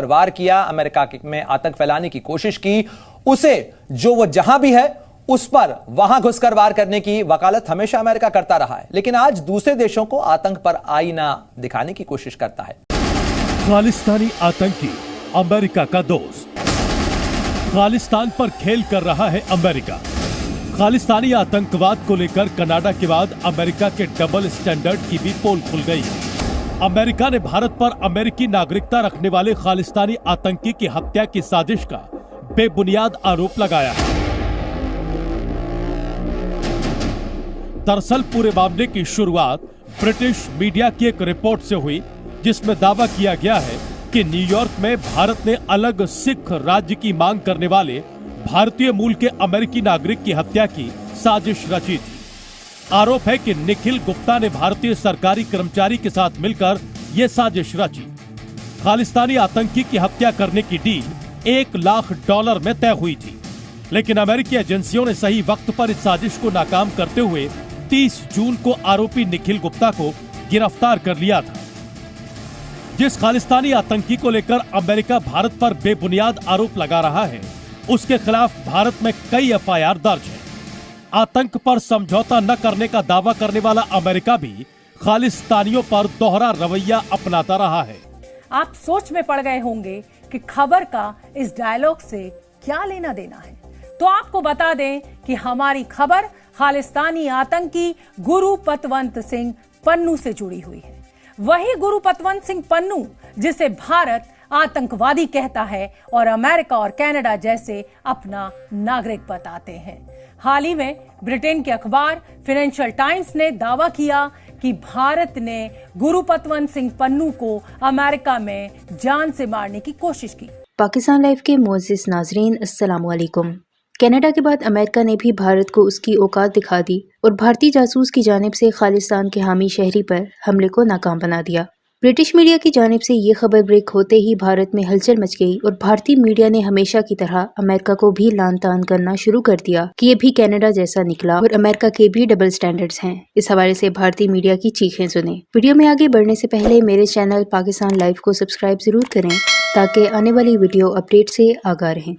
वार किया, अमेरिका में आतंक फैलाने की कोशिश की, उसे जो वो जहां भी है उस पर वहां घुसकर वार करने की वकालत हमेशा अमेरिका करता रहा है, लेकिन आज दूसरे देशों को आतंक पर आईना दिखाने की कोशिश करता है। खालिस्तानी आतंकी अमेरिका का दोस्त। खालिस्तान पर खेल कर रहा है अमेरिका। खालिस्तानी आतंकवाद को लेकर कनाडा के बाद अमेरिका के डबल स्टैंडर्ड की भी पोल खुल गई। अमेरिका ने भारत पर अमेरिकी नागरिकता रखने वाले खालिस्तानी आतंकी की हत्या की साजिश का बेबुनियाद आरोप लगाया है। दरअसल पूरे मामले की शुरुआत ब्रिटिश मीडिया की एक रिपोर्ट से हुई, जिसमें दावा किया गया है कि न्यूयॉर्क में भारत ने अलग सिख राज्य की मांग करने वाले भारतीय मूल के अमेरिकी नागरिक की हत्या की साजिश रची थी। आरोप है कि निखिल गुप्ता ने भारतीय सरकारी कर्मचारी के साथ मिलकर यह साजिश रची। खालिस्तानी आतंकी की हत्या करने की डील $1 लाख में तय हुई थी, लेकिन अमेरिकी एजेंसियों ने सही वक्त पर इस साजिश को नाकाम करते हुए 30 जून को आरोपी निखिल गुप्ता को गिरफ्तार कर लिया था। जिस खालिस्तानी आतंकी को लेकर अमेरिका भारत पर बेबुनियाद आरोप लगा रहा है, उसके खिलाफ भारत में कई एफआईआर दर्ज है। आतंक पर समझौता न करने का दावा करने वाला अमेरिका भी खालिस्तानियों पर दोहरा रवैया अपनाता रहा है। आप सोच में पड़ गए होंगे कि खबर का इस डायलॉग से क्या लेना देना है, तो आपको बता दें कि हमारी खबर खालिस्तानी आतंकी गुरु पतवंत सिंह पन्नू से जुड़ी हुई है। वही गुरु पतवंत सिंह पन्नू जिसे भारत आतंकवादी कहता है और अमेरिका और कनाडा जैसे अपना नागरिक बताते हैं। हाल ही में ब्रिटेन के अखबार फाइनेंशियल टाइम्स ने दावा किया कि भारत ने गुरु पतवंत सिंह पन्नू को अमेरिका में जान से मारने की कोशिश की। पाकिस्तान लाइव के मोअज़्ज़िज़ नाज़रीन, अस्सलाम वालेकुम। कनाडा के बाद अमेरिका ने भी भारत को उसकी औकात दिखा दी और भारतीय जासूस की जानिब से खालिस्तान के हामी शहरी पर हमले को नाकाम बना दिया। ब्रिटिश मीडिया की जानिब से ये खबर ब्रेक होते ही भारत में हलचल मच गई और भारतीय मीडिया ने हमेशा की तरह अमेरिका को भी लान तान करना शुरू कर दिया कि ये भी कनाडा जैसा निकला और अमेरिका के भी डबल स्टैंडर्ड्स हैं। इस हवाले से भारतीय मीडिया की चीखें सुने। वीडियो में आगे बढ़ने से पहले मेरे चैनल पाकिस्तान लाइव को सब्सक्राइब जरूर करें ताकि आने वाली वीडियो अपडेट से आगाह रहें।